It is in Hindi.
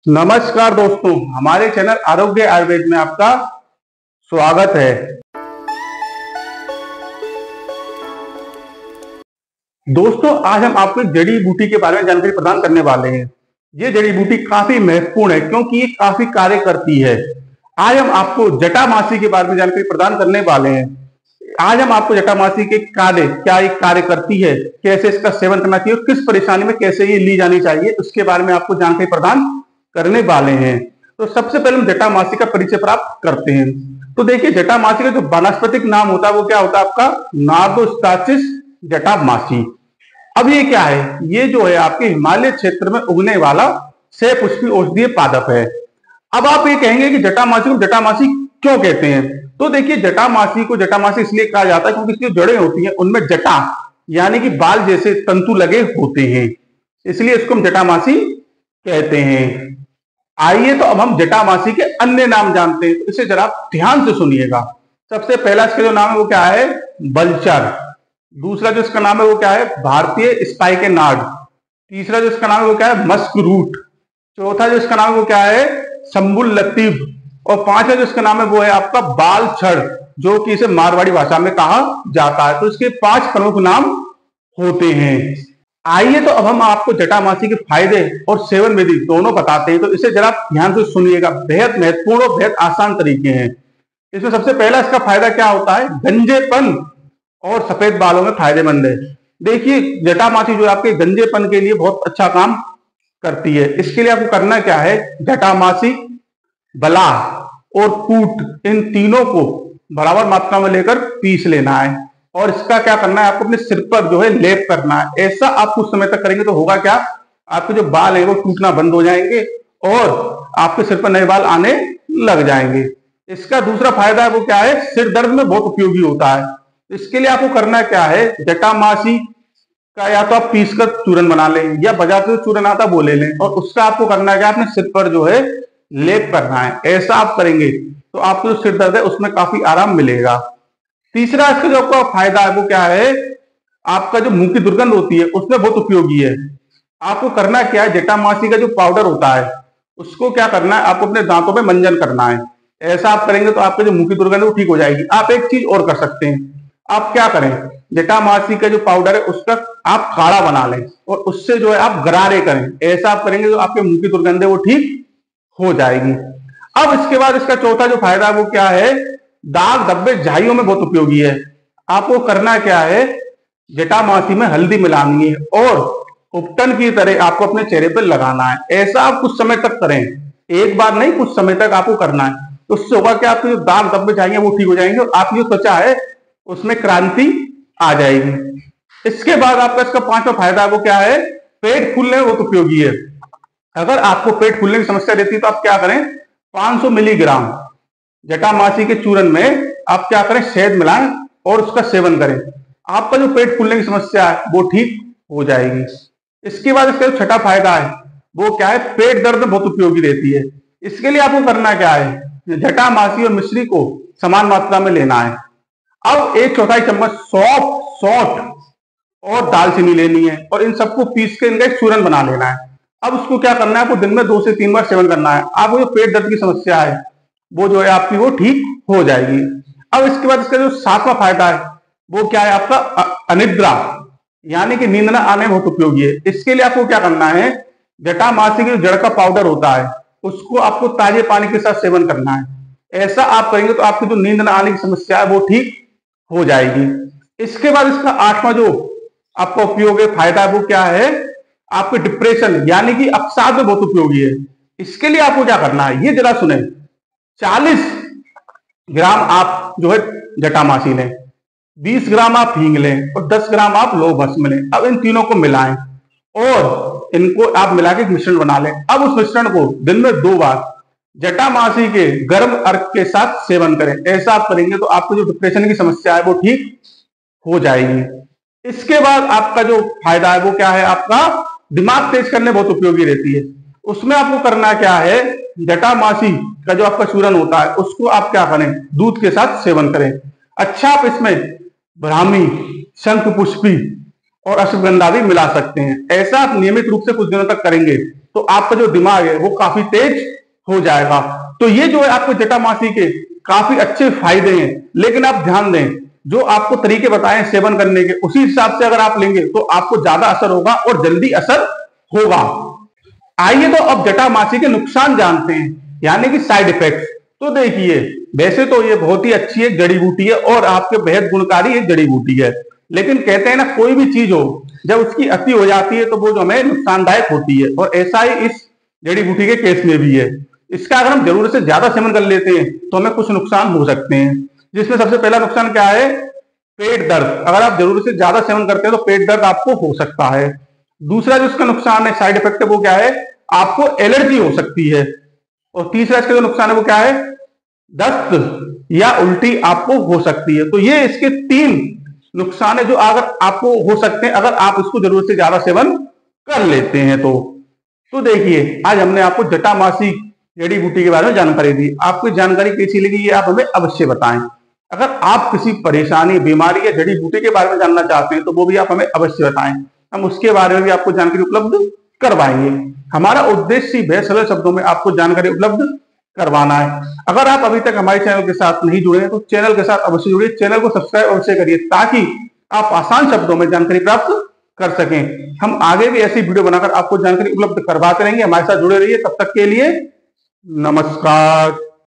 नमस्कार दोस्तों, हमारे चैनल आरोग्य आयुर्वेद में आपका स्वागत है। दोस्तों, आज हम आपको एक जड़ी बूटी के बारे में जानकारी प्रदान करने वाले हैं। ये जड़ी बूटी काफी महत्वपूर्ण है क्योंकि ये काफी कार्य करती है। आज हम आपको जटामासी के बारे में जानकारी प्रदान करने वाले हैं। आज हम आपको जटामासी के कार्य, क्या ये कार्य करती है, कैसे इसका सेवन करना चाहिए और किस परेशानी में कैसे ये ली जानी चाहिए, उसके बारे में आपको जानकारी प्रदान करने वाले हैं। तो सबसे पहले हम जटामासी का परिचय प्राप्त करते हैं। तो देखिए, जटामासी का जो वानस्पतिक नाम होता है वो क्या होता है आपका, नार्दोस्टाचिस जटामासी। अब ये क्या है, ये जो है आपके हिमालय क्षेत्र में उगने वाला सपुष्पी औषधीय पादप है। अब आप ये कहेंगे कि जटामासी को जटामासी क्यों कहते हैं। तो देखिए, जटामासी को जटामासी इसलिए कहा जाता है क्योंकि इसकी जड़ें होती हैं, उनमें जटा यानी कि बाल जैसे तंतु लगे होते हैं, इसलिए इसको हम जटामासी कहते हैं। आइए तो अब हम जटामासी के अन्य नाम जानते हैं, तो इसे जरा ध्यान से सुनिएगा। सबसे पहला इसका जो नाम है वो क्या है, बलचर। दूसरा जो इसका नाम है वो क्या है, भारतीय स्पाइकेनार्ड। तीसरा जो इसका नाम है वो क्या है, मस्क रूट। चौथा जो इसका नाम है वो क्या है, संबुल लतीफ। और पांचवा जो इसका नाम है वो है आपका बाल छड़, जो कि इसे मारवाड़ी भाषा में कहा जाता है। तो इसके 5 प्रमुख नाम होते हैं। आइए तो अब हम आपको जटामासी के फायदे और सेवन विधि दोनों बताते हैं, तो इसे जरा ध्यान से सुनिएगा। बेहद महत्वपूर्ण और बेहद आसान तरीके हैं। इसमें सबसे पहला इसका फायदा क्या होता है, गंजेपन और सफेद बालों में फायदेमंद है। देखिए, जटामासी जो आपके गंजेपन के लिए बहुत अच्छा काम करती है। इसके लिए आपको करना क्या है, जटामासी, बला और कूट, इन तीनों को बराबर मात्रा में लेकर पीस लेना है और इसका क्या करना है, आपको अपने सिर पर जो है लेप करना है। ऐसा आप कुछ समय तक करेंगे तो होगा क्या, आपके जो बाल हैं वो टूटना बंद हो जाएंगे और आपके सिर पर नए बाल आने लग जाएंगे। इसका दूसरा फायदा है वो क्या है, सिर दर्द में बहुत उपयोगी होता है। इसके लिए आपको करना क्या है, जटामासी का या तो आप पीस कर चूरन बना लें या बाजार से चूरन आता वो ले लें और उसका आपको करना क्या, अपने सिर पर जो है लेप करना है। ऐसा आप करेंगे तो आपको जो सिर दर्द है उसमें काफी आराम मिलेगा। तीसरा इसका जो आपका फायदा है वो क्या है, आपका जो मुंह की दुर्गंध होती है उसमें बहुत उपयोगी है। आपको करना क्या है, जटामासी का जो पाउडर होता है उसको क्या करना है, आपको अपने दांतों पे मंजन करना है। ऐसा आप करेंगे तो आपके जो मुंह की दुर्गंध है वो ठीक हो जाएगी। आप एक चीज और कर सकते हैं, आप क्या करें, जटामासी का जो पाउडर है उसका आप काढ़ा बना लें और उससे जो है आप गरारे करें। ऐसा आप करेंगे तो आपके मुंह की दुर्गंध है वो ठीक हो जाएगी। अब इसके बाद इसका चौथा जो फायदा है वो क्या है, दाग धब्बे झाइयों में बहुत उपयोगी है। आपको करना क्या है, जटामासी में हल्दी मिलानी है और उपटन की तरह आपको अपने चेहरे पर लगाना है। ऐसा आप कुछ समय तक करें, एक बार नहीं कुछ समय तक आपको करना है। तो उससे होगा कि आपके जो दाग धब्बे झाइयां वो ठीक हो जाएंगे और आपकी जो त्वचा है उसमें क्रांति आ जाएगी। इसके बाद आपका इसका 5वां फायदा वो क्या है, पेट फूलने में बहुत उपयोगी है। अगर आपको पेट फूलने की समस्या रहती है तो आप क्या करें, 500 मिलीग्राम जटामासी के चूरन में आप क्या करें, शहद मिलाएं और उसका सेवन करें। आपका जो पेट फूलने की समस्या है वो ठीक हो जाएगी। इसके बाद इसका जो छठा फायदा है वो क्या है, पेट दर्द में बहुत उपयोगी रहती है। इसके लिए आपको करना क्या है, जटामासी और मिश्री को समान मात्रा में लेना है। अब 1/4 चम्मच सौंफ और दालचीनी लेनी है और इन सबको पीस के इनका एक चूरन बना लेना है। अब उसको क्या करना है, आपको दिन में 2 से 3 बार सेवन करना है। आपको जो पेट दर्द की समस्या है वो जो है आपकी वो ठीक हो जाएगी। अब इसके बाद इसका जो 7वां फायदा है वो क्या है, आपका अनिद्रा यानी कि नींद न आने में बहुत उपयोगी है। इसके लिए आपको क्या करना है, जटामासी की जड़ का पाउडर होता है उसको आपको ताजे पानी के साथ सेवन करना है। ऐसा आप करेंगे तो आपकी जो नींद न आने की समस्या है वो ठीक हो जाएगी। इसके बाद इसका 8वां जो आपका उपयोग है, फायदा है वो क्या है, आपके डिप्रेशन यानी कि अवसाद में बहुत उपयोगी है। इसके लिए आपको क्या करना है, ये जरा सुने। 40 ग्राम आप जो है जटामासी लें, 20 ग्राम आप हींग लें और 10 ग्राम आप लौंग भस्म लें। अब इन तीनों को मिलाएं और इनको आप मिला के मिश्रण बना लें। अब उस मिश्रण को दिन में 2 बार जटामासी के गर्म अर्क के साथ सेवन करें। ऐसा आप करेंगे तो आपको जो डिप्रेशन की समस्या है वो ठीक हो जाएगी। इसके बाद आपका जो फायदा है वो क्या है, आपका दिमाग तेज करने बहुत उपयोगी रहती है। उसमें आपको करना क्या है, जटामासी का जो आपका चूरन होता है उसको आप क्या करें, दूध के साथ सेवन करें। अच्छा, आप इसमें ब्राह्मी, शंख पुष्पी और अश्वगंधा भी मिला सकते हैं। ऐसा आप नियमित रूप से कुछ दिनों तक करेंगे तो आपका जो दिमाग है वो काफी तेज हो जाएगा। तो ये जो है आपको जटामासी के काफी अच्छे फायदे हैं, लेकिन आप ध्यान दें जो आपको तरीके बताए सेवन करने के, उसी हिसाब से अगर आप लेंगे तो आपको ज्यादा असर होगा और जल्दी असर होगा। आइए तो अब जटामासी के नुकसान जानते हैं, यानी कि साइड इफेक्ट्स। तो देखिए, वैसे तो ये बहुत ही अच्छी एक जड़ी बूटी है और आपके बेहद गुणकारी एक जड़ी बूटी है, लेकिन कहते हैं ना कोई भी चीज हो जब उसकी अति हो जाती है तो वो जो हमें नुकसानदायक होती है, और ऐसा ही इस जड़ी बूटी के केस में भी है। इसका अगर हम जरूरत से ज्यादा सेवन कर लेते हैं तो हमें कुछ नुकसान हो सकते हैं, जिसमें सबसे पहला नुकसान क्या है? पेट दर्द। अगर आप जरूरत से ज्यादा सेवन करते हैं तो पेट दर्द आपको हो सकता है। दूसरा जो इसका नुकसान है, साइड इफेक्ट है, वो क्या है? आपको एलर्जी हो सकती है। और तीसरा इसका जो नुकसान है वो क्या है? दस्त या उल्टी आपको हो सकती है। तो ये इसके 3 नुकसान है जो अगर आपको हो सकते हैं अगर आप इसको जरूरत से ज्यादा सेवन कर लेते हैं तो देखिए, आज हमने आपको जटामासी जड़ी बूटी के बारे में जानकारी दी। आपको जानकारी कैसी लगी ये आप हमें अवश्य बताएं। अगर आप किसी परेशानी, बीमारी या जड़ी बूटी के बारे में जानना चाहते हैं तो वो भी आप हमें अवश्य बताएं, हम उसके बारे में भी आपको जानकारी उपलब्ध करवाएंगे। हमारा उद्देश्य ही है सरल शब्दों में आपको जानकारी उपलब्ध करवाना है। अगर आप अभी तक हमारे चैनल के साथ नहीं जुड़े हैं तो चैनल के साथ अवश्य जुड़िए, चैनल को सब्सक्राइब अवश्य करिए ताकि आप आसान शब्दों में जानकारी प्राप्त कर सकें। हम आगे भी ऐसी वीडियो बनाकर आपको जानकारी उपलब्ध करवाते रहेंगे। हमारे साथ जुड़े रहिए। तब तक के लिए नमस्कार।